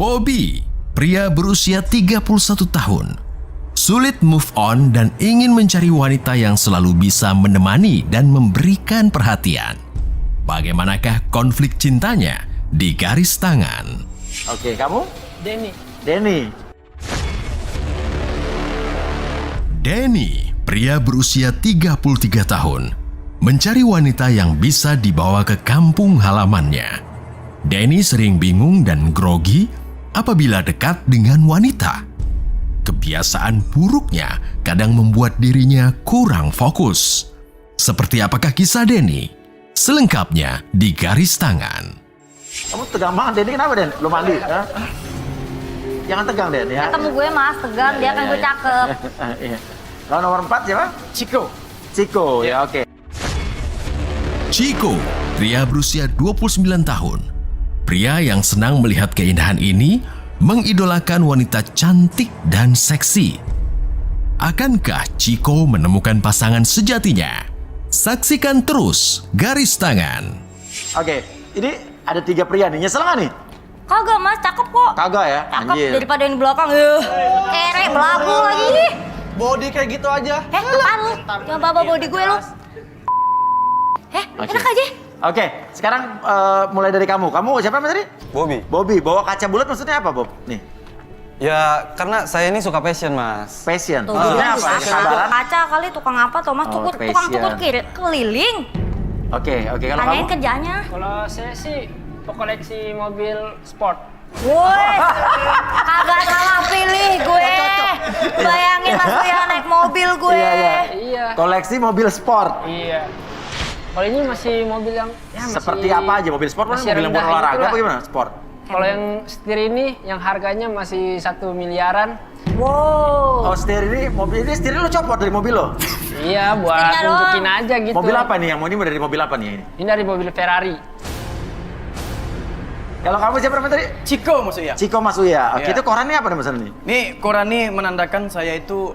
Bobby, pria berusia 31 tahun. Sulit move on dan ingin mencari wanita yang selalu bisa menemani dan memberikan perhatian. Bagaimanakah konflik cintanya di Garis Tangan? Oke, kamu? Denny. Denny. Denny, pria berusia 33 tahun, mencari wanita yang bisa dibawa ke kampung halamannya. Denny sering bingung dan grogi apabila dekat dengan wanita. Kebiasaan buruknya kadang membuat dirinya kurang fokus. Seperti apakah kisah Denny? Selengkapnya di Garis Tangan. Kamu tegang banget, Denny. Kenapa, Den? Belum mandi? Ya? Jangan tegang, Den. Ya. Ketemu gue mas, tegang, dia kan gue cakep. Iya. Lalu nomor 4 siapa? Chico. Chico, ya oke. Chico, pria berusia 29 tahun. Pria yang senang melihat keindahan ini mengidolakan wanita cantik dan seksi. Akankah Chico menemukan pasangan sejatinya? Saksikan terus Garis Tangan. Oke, ini ada 3 pria nih. Nyesel nggak nih? Kagak mas, cakep kok. Kagak ya? Cakep daripada yang di belakang. Kere, belagu lagi. Body kayak gitu aja. Apaan lu? Yang bawa body gue lu. Oke. Enak aja. Oke, sekarang mulai dari kamu. Kamu siapa namanya tadi? Bobby. Bobby. Bawa kaca bulat maksudnya apa, Bob? Nih, Ya, karena saya ini suka fashion, Mas. passion. Tuh, Maksudnya bisa. apa? Kesabaran? Kaca kali tukang apa tuh mas? Oh, Tukang passion. keliling. Oke, kalau Tanyain kamu? kerjanya. Kalau saya sih koleksi mobil sport. Woi, kagak salah pilih gue. Bayangin mas Ria naik mobil gue. Iya. Koleksi mobil sport. Iya. Kalau ini masih mobil yang ya masih Seperti apa aja? Mobil sport kan masih mobil yang buat rendah olahraga itulah. apa gimana? Sport. Kalau yang setir ini yang harganya masih 1 miliaran. Wow. Oh, setir ini, mobil ini setirnya lo copot dari mobil lo? Iya, buat Setirnya doang. nunjukin aja gitu. Mobil apa nih? Yang mau ini dari mobil apa nih? Ini dari mobil Ferrari. Kalau kamu siapa namanya tadi? Chico maksudnya. Chico Masuya. Oke, Iya. itu korannya apa nih masalah nih? Nih koran nih menandakan saya itu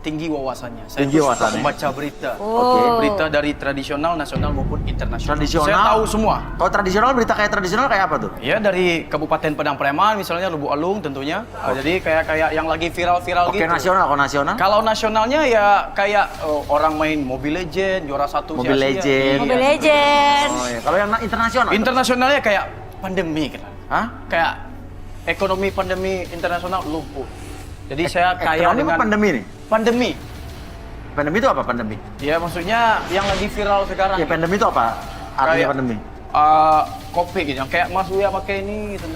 tinggi wawasannya. Saya Tinggi tuh suka wawasannya. membaca berita. Oke. Berita dari tradisional, nasional maupun internasional. Tradisional. Saya tahu semua. Kalau tradisional, berita kayak tradisional kayak apa tuh? Ya dari Kabupaten Padang Preman misalnya Lubuk Alung tentunya. Jadi kayak yang lagi viral-viral Oke, gitu. nasional. Kalau nasional? Kalau nasionalnya ya kayak orang main Mobile Legend, juara 1 Mobile Legend. Mobil legend. Oh, iya. Kalau yang internasional? Internasionalnya kayak pandemi kan. Hah? Kayak ekonomi pandemi internasional lumpuh. Jadi saya kayak Ekonomi apa dengan pandemi nih? Pandemi. Pandemi itu apa pandemi? Ya maksudnya yang lagi viral sekarang. Ya pandemi itu apa? Artinya Kayak, pandemi. Covid gitu, yang kayak Mas Uya pakai ini gitu,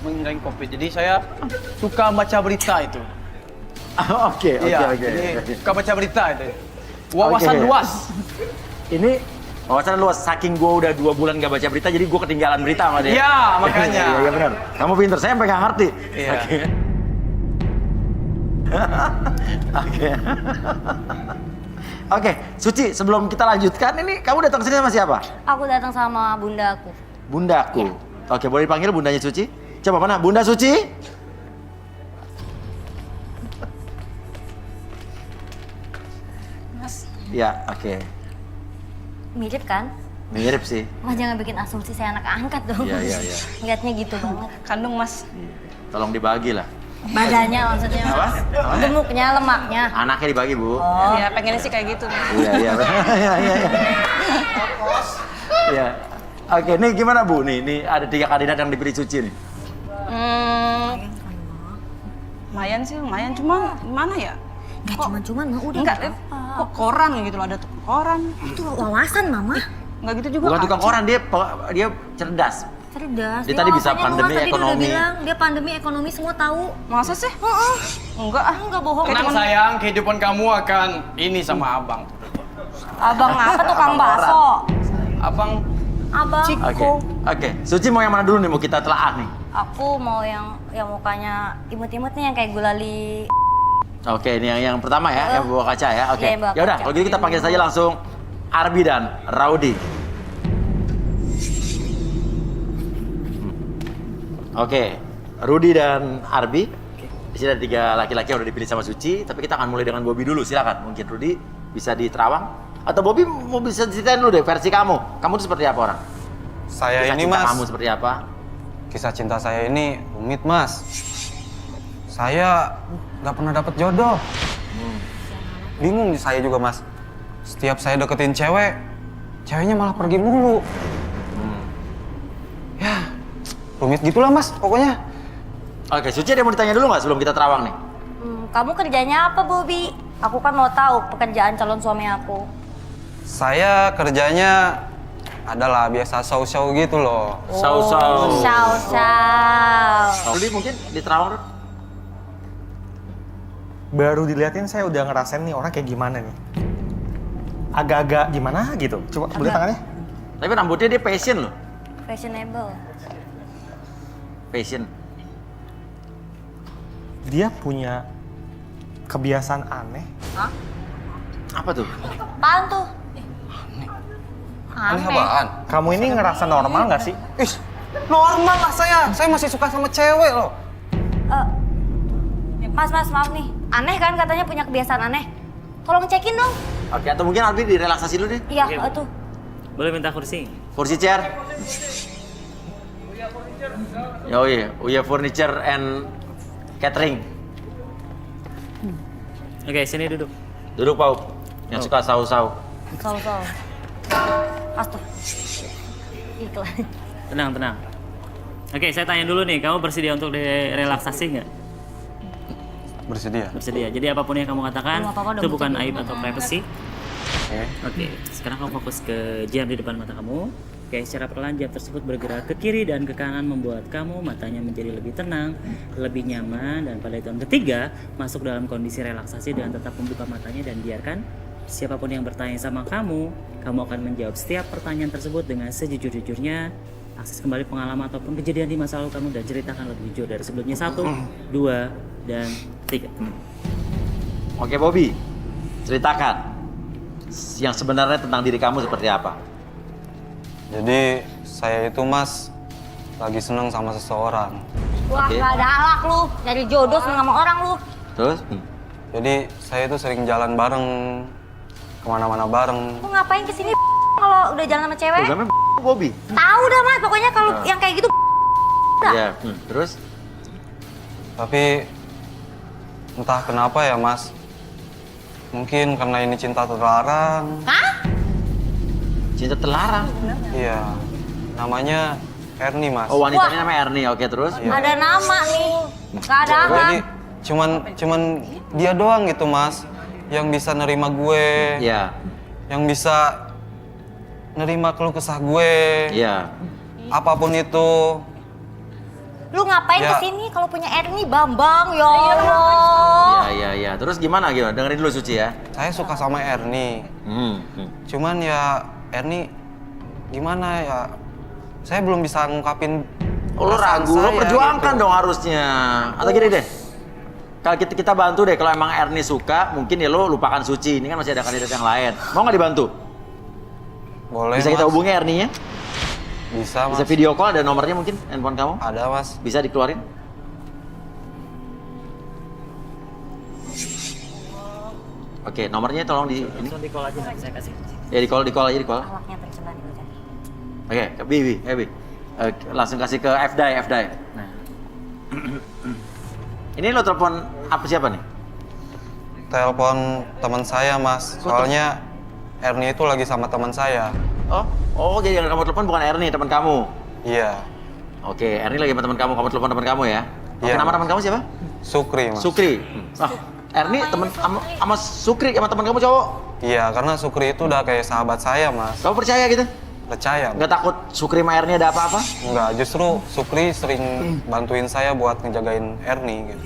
menghindari Covid. Jadi saya suka baca berita itu. Oke. Jadi suka baca berita itu. Wawasan Oke. luas. Ini wawasan luas. Saking gue udah 2 bulan gak baca berita, jadi gue ketinggalan berita sama dia. Iya, makanya. Iya benar. Kamu pinter, saya sampai gak ngerti. Iya. Oke. Oke. Oke, Suci, sebelum kita lanjutkan, ini kamu datang sini sama siapa? Aku datang sama bunda aku. Bundaku. Oke, boleh dipanggil bundanya Suci? Coba mana? Bunda Suci? Mas, Ya, oke. mirip kan? Mirip sih. Mas jangan bikin asumsi saya anak angkat dong. Iya, iya, iya. Lihatnya gitu banget. Kandung mas. Tolong dibagi lah. Badannya maksudnya Apa? mas. Gemuknya, lemaknya. Anaknya dibagi, Bu. Oh. Ya pengennya sih kayak gitu. Iya, iya. Iya, iya, iya. Iya. Oke, ini gimana, Bu? Nih ada 3 kandidat yang diberi Suci nih. Lumayan sih, lumayan. Cuma mana ya? Gak cuman-cuman mah udah. Enggak, nggak apa-apa. kok koran gitu loh, ada tukang koran. Itu wawasan mama. Enggak gitu juga. Bukan Kak. tukang koran, dia cerdas. Cerdas. Dia tadi bisa wawasannya pandemi, luas, tadi dia udah ekonomi. bilang, dia pandemi ekonomi semua tahu. Masa sih? Enggak ah. Enggak bohong. Tenang sayang, kehidupan kamu akan ini sama abang. Abang apa tukang bakso? Abang Abang, Oke. Suci mau yang mana dulu nih? Mau kita telaah nih. aku mau yang mukanya imut-imut nih yang kayak gulali. Oke, ini yang pertama ya, yang bawa kaca ya. Oke. Iya, yang bawa Ya udah, kaca. kalau gitu kita panggil saja langsung Arbi dan Raudi. Oke, Rudi dan Arbi. Di sini ada 3 laki-laki yang udah dipilih sama Suci, tapi kita akan mulai dengan Bobby dulu. Silakan. Mungkin Rudi bisa di Terawang atau Bobby mau bisa ceritain dulu deh versi kamu. Kamu tuh seperti apa orang? Saya Kisah ini cinta Mas, kamu seperti apa? kisah cinta saya ini rumit, Mas. Saya nggak pernah dapet jodoh. Bingung saya juga, Mas. Setiap saya deketin cewek, ceweknya malah pergi mulu. Ya, rumit gitulah, Mas, pokoknya. Oke, Suci ada mau ditanya dulu nggak sebelum kita terawang nih? Kamu kerjanya apa, Bobby? Aku kan mau tahu pekerjaan calon suami aku. Saya kerjanya adalah biasa show-show gitu loh. Sau-sau. Saw. Rudi mungkin di terawang, Rud? Baru diliatin saya udah ngerasain nih orang kayak gimana nih. Agak-agak gimana gitu. Coba boleh tangannya? Tapi rambutnya dia passion loh. Fashionable. Passion. Dia punya kebiasaan aneh. Apa tuh? Apaan tuh? Aneh apaan? Kamu ini ngerasa normal nggak sih? Ih, normal lah saya. Saya masih suka sama cewek loh. Mas, maaf nih. Aneh kan katanya punya kebiasaan aneh. Tolong cekin dong. Oke, atau mungkin Arbi direlaksasi dulu deh. Iya, tuh. Boleh minta kursi? Kursi chair. Yoi, Uya Furniture and Catering. Oke, sini duduk. Duduk, Pau. Yang suka sau-sau. Saw. Astuh. Iklan. Tenang. Oke, saya tanya dulu nih, kamu bersedia untuk direlaksasi nggak? Bersedia. Bersedia. Jadi apapun yang kamu katakan, Belum apa-apa, udah itu bukan bersedia. aib atau privacy. Oke. Oke, sekarang kamu fokus ke jam di depan mata kamu. Oke, secara perlahan jam tersebut bergerak ke kiri dan ke kanan membuat kamu matanya menjadi lebih tenang, lebih nyaman, dan pada hitungan ketiga masuk dalam kondisi relaksasi dengan tetap membuka matanya dan biarkan siapapun yang bertanya sama kamu akan menjawab setiap pertanyaan tersebut dengan sejujur-jujurnya. Akses kembali pengalaman ataupun kejadian di masa lalu kamu dan ceritakan lebih jujur dari sebelumnya. 1, 2, dan 3. Oke, Bobby. Ceritakan yang sebenarnya tentang diri kamu seperti apa? Jadi saya itu, Mas, lagi seneng sama seseorang. Wah, Oke. gak ada alak lu. Dari jodoh seneng sama orang lu. Terus? Jadi saya itu sering jalan bareng, kemana-mana bareng. Lu ngapain kesini kalau udah jalan sama cewek? Programnya Bobby. Tahu dah, Mas. Pokoknya kalau yang kayak gitu Iya. Terus? Tapi entah kenapa ya, Mas. Mungkin karena ini cinta terlarang. Cinta terlarang. Iya. Namanya Erni, Mas. Oh, wanitanya namanya Erni. Oke, terus? ada nama nih. Gak ada Jadi alak. cuman dia doang gitu, Mas, yang bisa nerima gue. Iya. Yang bisa nerima keluh kesah gue. Iya. Apapun itu. Lu ngapain Ya. kesini kalau punya Erni, Bambang? Ya Allah. Iya. Terus gimana? Dengerin dulu, Suci ya. Saya suka sama Erni. Hmm. Cuman ya Erni gimana ya? Saya belum bisa ngungkapin. Oh, lu perasaan ragu, lu saya perjuangkan gitu. dong harusnya. Atau gini deh. Kalau kita bantu deh, kalau emang Erni suka, mungkin ya lu lupakan Suci. Ini kan masih ada kandidat yang lain. Mau nggak dibantu? Boleh, Bisa kita Mas. hubungi Erninya? Bisa, Mas. Bisa video call, ada nomornya mungkin, handphone kamu? Ada, Mas. Bisa dikeluarin? Oke, nomornya tolong di ini. Langsung di call aja, saya kasih. Ya di call aja di call. Alaknya tercelah nih. Oke, ke Bibi. Langsung kasih ke Fdai. Nah, Ini lo telepon apa siapa nih? Telepon teman saya, Mas. Soalnya Erni itu lagi sama teman saya. Oh, jadi yang kamu telepon bukan Erni, teman kamu. Iya. Oke, Erni lagi sama teman kamu telepon teman kamu ya. Oke, Iya, nama Mas. teman kamu siapa? Sukri, Mas. Sukri. Erni teman sama Sukri sama teman kamu cowok. Iya, karena Sukri itu udah kayak sahabat saya, Mas. Kamu percaya gitu? Percaya. Nggak takut Sukri sama Erni ada apa-apa? Enggak, justru Sukri sering bantuin saya buat ngejagain Erni gitu.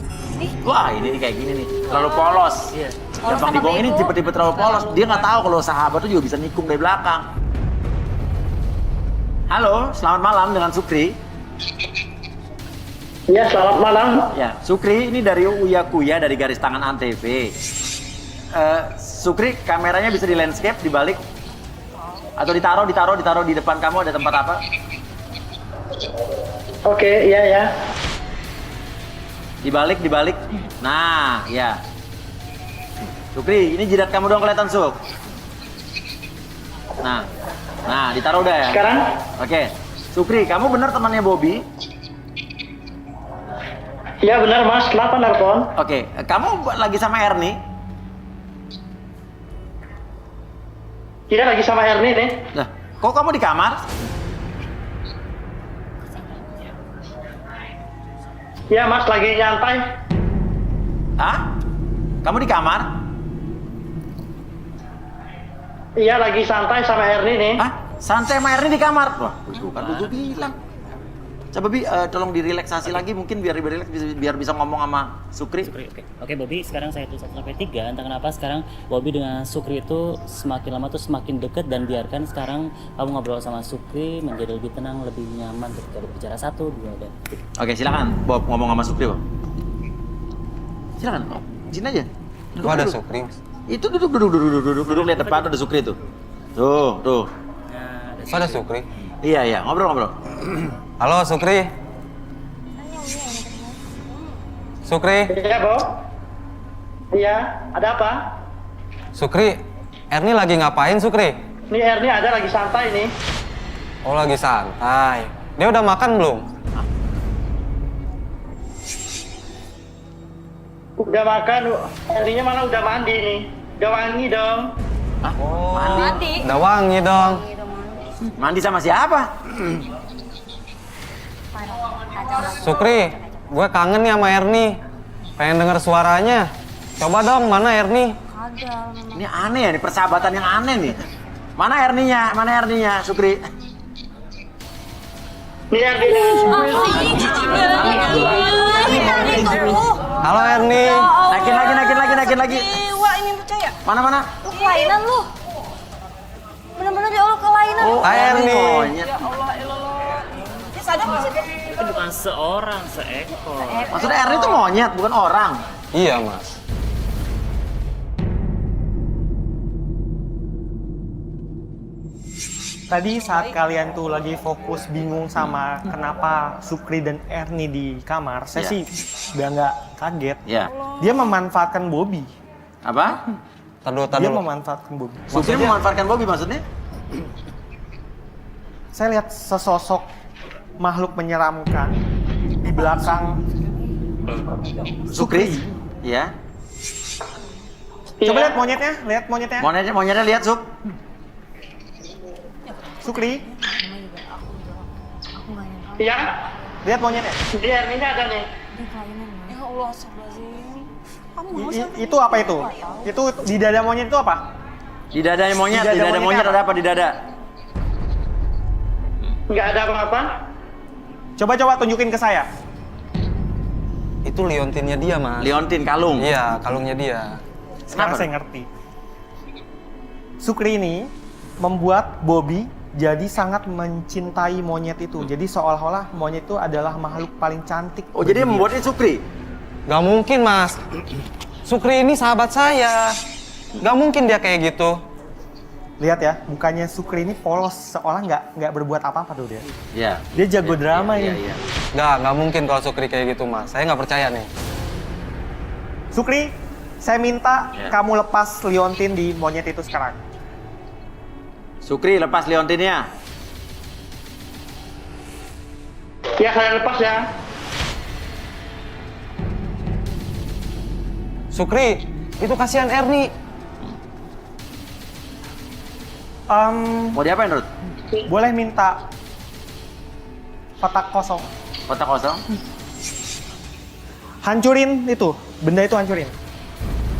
Wah, ini nih kayak gini nih. Terlalu polos. iya. Polos Gampang sama dibohong ini bego. tipe-tipe terlalu polos. Dia nggak tahu kalau sahabat tuh juga bisa nikung dari belakang. Halo, selamat malam dengan Sukri. Ya, selamat malam. Ya, Sukri ini dari Uya Kuya dari Garis Tangan Antv. Sukri, kameranya bisa di landscape, dibalik atau ditaruh di depan kamu ada tempat apa? Oke, iya ya. Dibalik. Nah, ya. Sukri, ini jidat kamu dong kelihatan, Suk. Nah, ditaruh udah ya. Sekarang? Oke. Sukri, kamu bener temannya Bobby? Iya benar Mas, kenapa nelpon? Oke, kamu lagi sama Erni? Iya lagi sama Erni nih. Nah, kok kamu di kamar? Iya Mas, lagi nyantai. Hah? Kamu di kamar? Iya lagi santai sama Erni nih. Hah? Santai sama Erni di kamar? Wah, itu kan gue bilang. Coba Bi, tolong direlaksasi lagi mungkin biar rileks biar bisa ngomong sama Sukri. Oke Bobby, sekarang saya tulis 1 sampai 3. Entah kenapa sekarang Bobby dengan Sukri itu semakin lama tuh semakin dekat, dan biarkan sekarang kamu ngobrol sama Sukri menjadi lebih tenang, lebih nyaman ketika berbicara 1, 2, dan 3. Oke, silakan Bob ngomong sama Sukri, Bob. Silakan, Bob. Izin aja. Kok ada Sukri, Mas? Itu duduk lihat depan tuh ada Sukri tuh. Tuh. Kok ada Sukri? Iya, ngobrol. Halo Sukri. Sukri. Iya Bob. Iya, ada apa? Sukri, Erni lagi ngapain Sukri? Nih Erni ada lagi santai nih. Oh lagi santai. Dia udah makan belum? Udah makan, Erninya mana udah mandi nih. Udah wangi dong. Oh, Mandi. udah wangi dong. Mandi sama siapa? Sukri, gue kangen nih sama Erni. Pengen denger suaranya. Coba dong, mana Erni? Ini aneh ya, ini persahabatan yang aneh nih. Mana Erninya, Sukri? Nih Erninya. Halo Erni. Naikin lagi. Wah ini percaya. Mana? Lu kelainan lu. Bener-bener ya Allah kelainan. Hai Erni. Monyet. Dia sadar nggak sih? Itu bukan seorang, seekor. Maksudnya Erni itu monyet, bukan orang. Iya Mas. Tadi saat kalian tuh lagi fokus bingung sama kenapa Sukri dan Erni di kamar, saya Iya. sih udah nggak kaget. Ya. Dia memanfaatkan Bobby. Apa? Tar Dia dulu. memanfaatkan Bobby. Sukri memanfaatkan Bobby maksudnya? Saya lihat sesosok makhluk menyeramkan di belakang. Sukri? Iya. Coba lihat monyetnya, Monyetnya lihat, Suk. Sukri, Iya, lihat monyetnya. di Erninya ada nih. Ya Allah, astagfirullahaladzim. Kamu mau sih? Itu apa itu? Itu di dada monyet itu apa? Di dadanya monyet, di dada monyet ada apa di dada? Nggak ada apa-apa. Coba tunjukin ke saya. Itu liontinnya dia Mas. Liontin kalung. Iya, kalungnya dia. Sekarang Kenapa? saya ngerti. Sukri ini membuat Bobby jadi sangat mencintai monyet itu. Jadi seolah-olah monyet itu adalah makhluk paling cantik. Oh, jadi yang membuatnya Sukri? Gak mungkin Mas. Sukri ini sahabat saya. Gak mungkin dia kayak gitu. Lihat ya, mukanya Sukri ini polos, seolah nggak berbuat apa-apa tuh dia. Iya. Dia jago drama ini. Iya. Gak mungkin kalau Sukri kayak gitu Mas. Saya nggak percaya nih. Sukri, saya minta Ya. kamu lepas liontin di monyet itu sekarang. Sukri lepas liontinnya. Ya saya lepas ya. Sukri, itu kasihan Erni. Mau diapain, Ruth? Boleh minta kotak kosong. Kotak kosong? Hancurin itu, benda itu hancurin.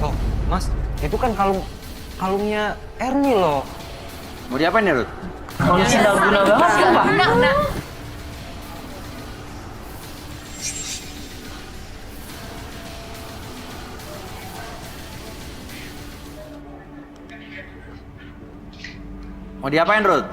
Loh, Mas, itu kan kalungnya Erni loh. Mau diapain ya, Ruth? Mau diapain, Ruth?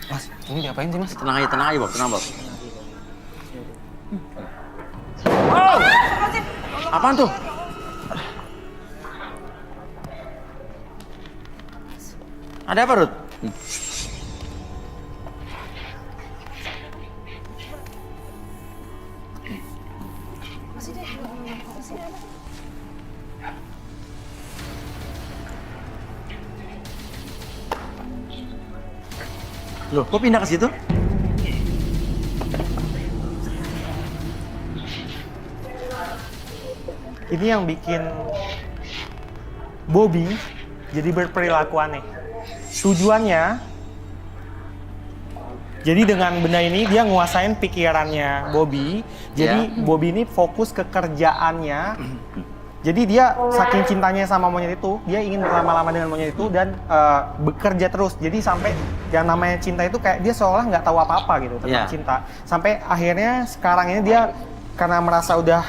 Mas, ini diapain sih Mas? Tenang aja, Bob. Tenang, Bob. Apaan tuh? Ada apa, Ruth? Loh, kok pindah ke situ? Ini yang bikin Bobby jadi berperilaku aneh. Tujuannya, jadi dengan benda ini dia nguasain pikirannya Bobby. Jadi Bobby ini fokus ke kerjaannya. Jadi dia saking cintanya sama monyet itu, dia ingin berlama-lama dengan monyet itu dan bekerja terus. Jadi sampai yang namanya cinta itu kayak dia seolah nggak tahu apa-apa gitu tentang cinta. Sampai akhirnya sekarang ini dia karena merasa udah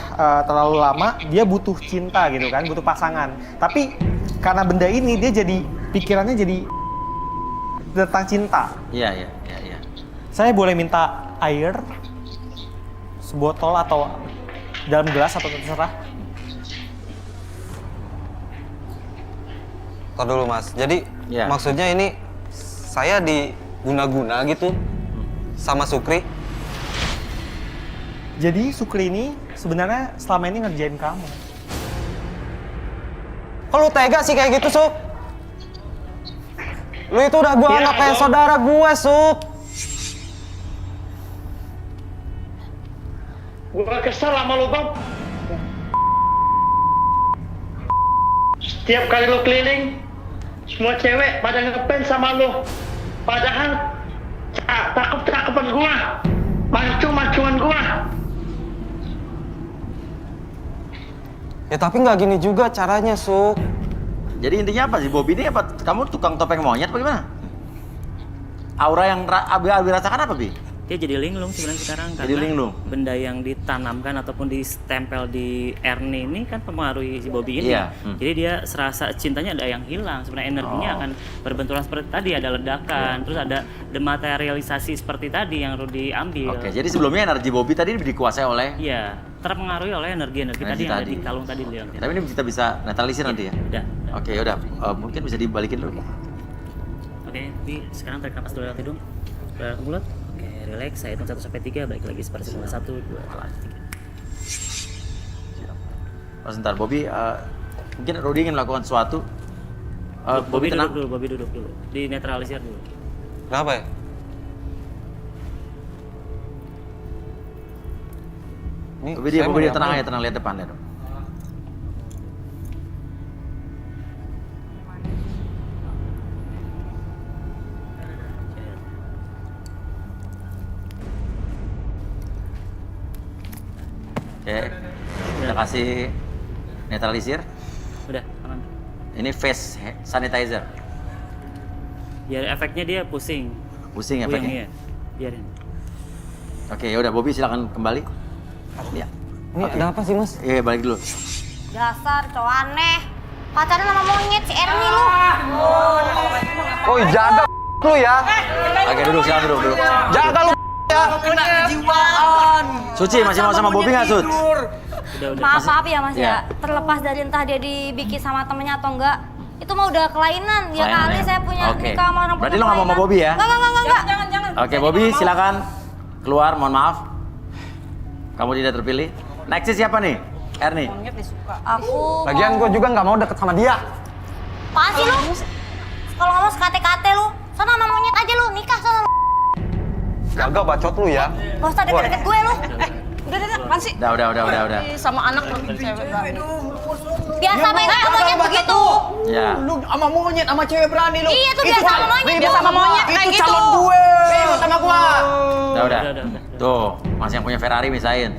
terlalu lama, dia butuh cinta gitu kan, butuh pasangan. Tapi karena benda ini dia jadi pikirannya jadi tentang cinta. Iya. Saya boleh minta air sebotol atau dalam gelas atau terserah. Tar dulu Mas, jadi maksudnya ini saya diguna-guna gitu sama Sukri? Jadi Sukri ini sebenarnya selama ini ngerjain kamu. Kok lu tega sih kayak gitu, Suk? Lu itu udah gua anggap kayak saudara gue, Suk. Gua kesel sama lu, Bob. Setiap kali lu keliling, semua cewek pada ngefans sama lu. Padahal cakep-cakepan gua, mancung-mancungan gua. Ya tapi nggak gini juga caranya, Suk. Jadi intinya apa sih, Bobby ini apa? Kamu tukang topeng monyet apa gimana? Aura yang Abi rasakan apa, Bi? Dia jadi linglung sebenarnya sekarang Jadi karena linglung. benda yang ditanamkan ataupun ditempel di Ernie ini kan mempengaruhi si Bobby ini. Iya. Jadi dia serasa cintanya ada yang hilang. Sebenarnya energinya akan berbenturan seperti tadi, ada ledakan, terus ada dematerialisasi seperti tadi yang Rudy ambil. Oke, jadi sebelumnya energi Bobby tadi dikuasai oleh. Iya, terpengaruhi oleh energi-energi tadi yang ada di kalung tadi dia. Tapi ini kita bisa netralisir nanti ya? Udah. Oke, udah. Mungkin bisa dibalikin dulu. Oke, Bi, sekarang tarik nafas dulu lewat hidung. Lewat mulut. Oke, relax. Saya hitung 1 sampai 3, balik lagi seperti semula. 1, 2, 3. Oh, sebentar, Bobby. Mungkin Rudy ingin melakukan sesuatu. Bobby tenang. duduk dulu, Bobby duduk dulu. Dinetralisir dulu. Kenapa ya? Bobby dia tenang aja, tenang, lihat depan, lihat. Oke, udah kasih netralisir. Udah, aman. Ini face sanitizer. Biar efeknya dia pusing. Pusing Puyeng, efeknya. iya. Biarin. Oke, ya udah Bobby silakan kembali. Ya. Ini ada apa sih, Mas? Iya, balik dulu. Dasar cowok aneh. Pacaran sama monyet si Ernie lu. Oh, jaga lu ya. Oke, duduk, silakan duduk. Jaga lu ya. Suci masih mau sama Bobby nggak, Sut? Udah. Maaf ya Mas Iya. ya. Terlepas dari entah dia dibikin sama temennya atau enggak, itu mah udah kelainan. Ya Kelainan kali ya? saya punya Oke. nikah sama orang Berarti punya lo nggak mau sama kelainan. Bobby ya? Enggak. Jangan. Oke, Bobby silakan keluar, mohon maaf. Kamu tidak terpilih. Next siapa nih? Ernie. Monyet disuka. Aku Lagian gue juga nggak mau deket sama dia. Apaan sih lu? Kalau ngomong sekate-kate lu, sana sama monyet aja lu, nikah sana lu. Jaga bacot lu ya. Gak usah deket-deket gue lu. Udah, apaan sih? Udah. Ih, sama anak cewek berani. Biasa main sama monyet begitu. Ya. Lu sama monyet, sama cewek berani lu. Iya tuh biasa sama monyet. Biasa sama monyet kayak Itu gitu. calon gue. Sama gua. Udah. Udah. Tuh, masih yang punya Ferrari misain.